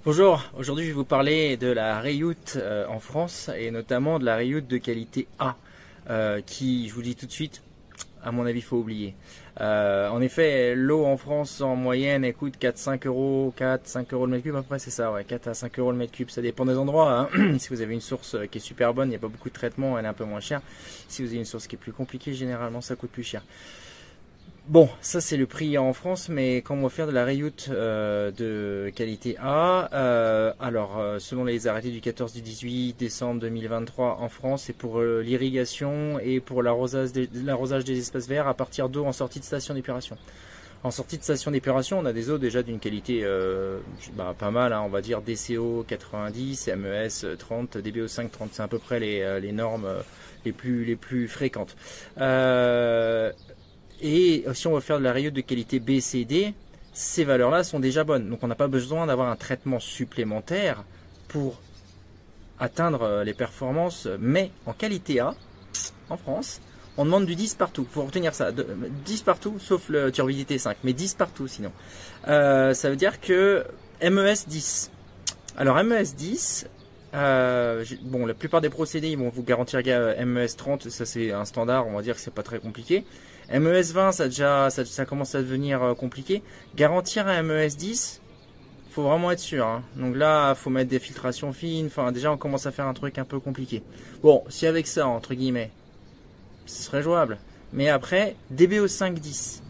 Bonjour, aujourd'hui je vais vous parler de la Reyout en France et notamment de la Reyout de qualité A qui, je vous dis tout de suite, à mon avis, faut oublier. En effet, l'eau en France en moyenne elle coûte 4-5 euros, 4-5 euros le mètre cube, après c'est ça, ouais, 4 à 5 euros le mètre cube, ça dépend des endroits. Hein. Si vous avez une source qui est super bonne, il n'y a pas beaucoup de traitement, elle est un peu moins chère. Si vous avez une source qui est plus compliquée, généralement ça coûte plus cher. Bon, ça c'est le prix en France, mais quand on va faire de la Reyout de qualité A, selon les arrêtés du 14 du 18 décembre 2023 en France, c'est pour l'irrigation et pour l'arrosage des espaces verts à partir d'eau en sortie de station d'épuration. En sortie de station d'épuration, on a des eaux déjà d'une qualité pas mal, hein, on va dire DCO 90, MES 30, DBO5 30, c'est à peu près les normes les plus fréquentes. Et si on veut faire de la Reyout de qualité B, C, D, ces valeurs-là sont déjà bonnes. Donc on n'a pas besoin d'avoir un traitement supplémentaire pour atteindre les performances. Mais en qualité A, en France, on demande du 10 partout. Il faut retenir ça. 10 partout, sauf le turbidité 5. Mais 10 partout sinon. Ça veut dire que MES 10. Alors MES 10... bon, la plupart des procédés ils vont vous garantir MES 30, ça c'est un standard, on va dire que c'est pas très compliqué. MES 20, ça commence à devenir compliqué. Garantir un MES 10, faut vraiment être sûr. Hein. Donc là, faut mettre des filtrations fines. Enfin, déjà, on commence à faire un truc un peu compliqué. Bon, si avec ça, entre guillemets, ce serait jouable. Mais après, DBO 510.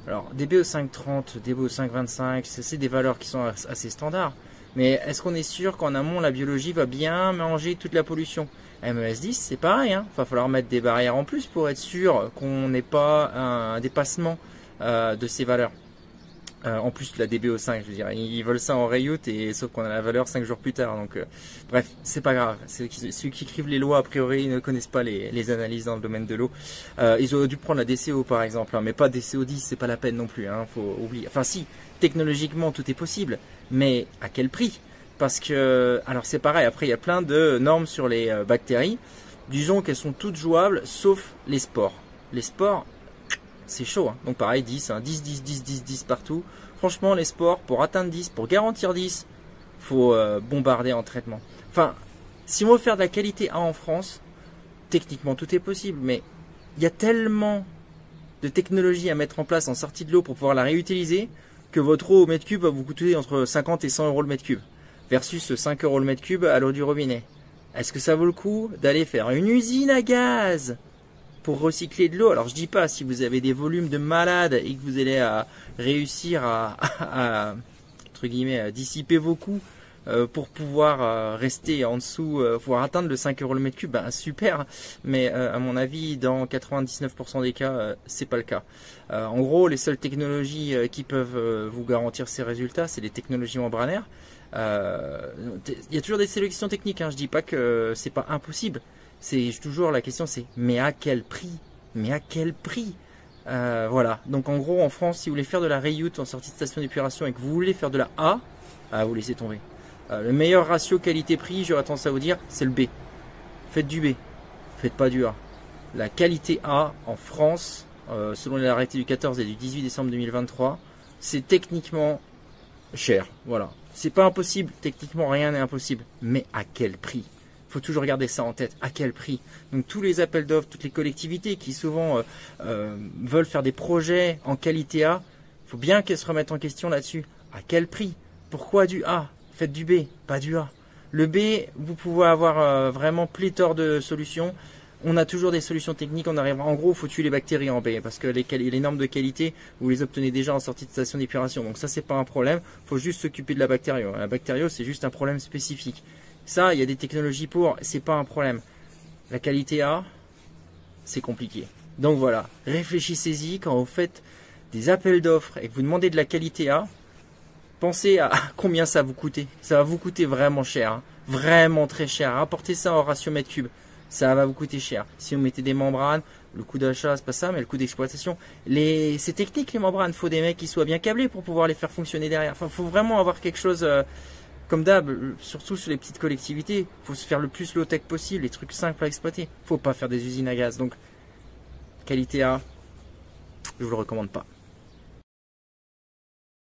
Alors, DBO 530, DBO 525, c'est des valeurs qui sont assez standards. Mais est-ce qu'on est sûr qu'en amont, la biologie va bien manger toute la pollution? MES 10, c'est pareil, hein. Il va falloir mettre des barrières en plus pour être sûr qu'on n'ait pas un dépassement de ces valeurs. En plus, la DBO5, je veux dire, ils veulent ça en Reyout, et sauf qu'on a la valeur 5 jours plus tard. Donc, bref, c'est pas grave. Ceux qui écrivent les lois, a priori, ils ne connaissent pas les analyses dans le domaine de l'eau. Ils auraient dû prendre la DCO, par exemple, hein, mais pas DCO 10, c'est pas la peine non plus. Hein, faut oublier. Enfin, si, technologiquement, tout est possible, mais à quel prix? Parce que, alors c'est pareil, après il y a plein de normes sur les bactéries. Disons qu'elles sont toutes jouables, sauf les spores. Les spores, c'est chaud. Hein. Donc pareil, 10, hein, 10, 10, 10, 10, 10 partout. Franchement, les spores, pour atteindre 10, pour garantir 10, faut bombarder en traitement. Enfin, si on veut faire de la qualité A en France, techniquement tout est possible, mais il y a tellement de technologies à mettre en place en sortie de l'eau pour pouvoir la réutiliser, que votre eau au mètre cube va vous coûter entre 50 et 100 euros le mètre cube. Versus 5 euros le mètre cube à l'eau du robinet. Est-ce que ça vaut le coup d'aller faire une usine à gaz pour recycler de l'eau? Alors je dis pas si vous avez des volumes de malades et que vous allez réussir à entre guillemets à dissiper vos coûts pour pouvoir rester en dessous, pouvoir atteindre le 5 euros le mètre cube, ben super. Mais à mon avis, dans 99% des cas, c'est pas le cas. En gros, les seules technologies qui peuvent vous garantir ces résultats, c'est les technologies membranaires. Il y a toujours des sélections techniques, hein. Je dis pas que c'est pas impossible. C'est toujours la question, c'est mais à quel prix? Mais à quel prix? Voilà. Donc en gros, en France, si vous voulez faire de la Reyout en sortie de station d'épuration et que vous voulez faire de la A, vous laissez tomber. Le meilleur ratio qualité-prix, j'aurais tendance à vous dire, c'est le B. Faites du B, faites pas du A. La qualité A en France, selon les arrêtés du 14 et du 18 décembre 2023, c'est techniquement cher. Voilà. C'est pas impossible, techniquement rien n'est impossible. Mais à quel prix? Faut toujours garder ça en tête. À quel prix? Donc tous les appels d'offres, toutes les collectivités qui souvent veulent faire des projets en qualité A, faut bien qu'elles se remettent en question là-dessus. À quel prix? Pourquoi du A? Faites du B, pas du A. Le B, vous pouvez avoir vraiment pléthore de solutions. On a toujours des solutions techniques, on arrive. En gros, il faut tuer les bactéries en B, parce que les normes de qualité, vous les obtenez déjà en sortie de station d'épuration. Donc ça, c'est pas un problème. Il faut juste s'occuper de la bactério. La bactério, c'est juste un problème spécifique. Ça, il y a des technologies pour, c'est pas un problème. La qualité A, c'est compliqué. Donc voilà, réfléchissez-y quand vous faites des appels d'offres et que vous demandez de la qualité A. Pensez à combien ça va vous coûter. Ça va vous coûter vraiment cher, hein. Vraiment très cher. Rapportez ça en ratio mètre cube. Ça va vous coûter cher. Si vous mettez des membranes, le coût d'achat, c'est pas ça, mais le coût d'exploitation. C'est technique les membranes. Il faut des mecs qui soient bien câblés pour pouvoir les faire fonctionner derrière. Enfin, faut vraiment avoir quelque chose comme d'hab, surtout sur les petites collectivités. Il faut se faire le plus low-tech possible, les trucs simples à exploiter. Faut pas faire des usines à gaz. Donc, qualité A, je vous le recommande pas.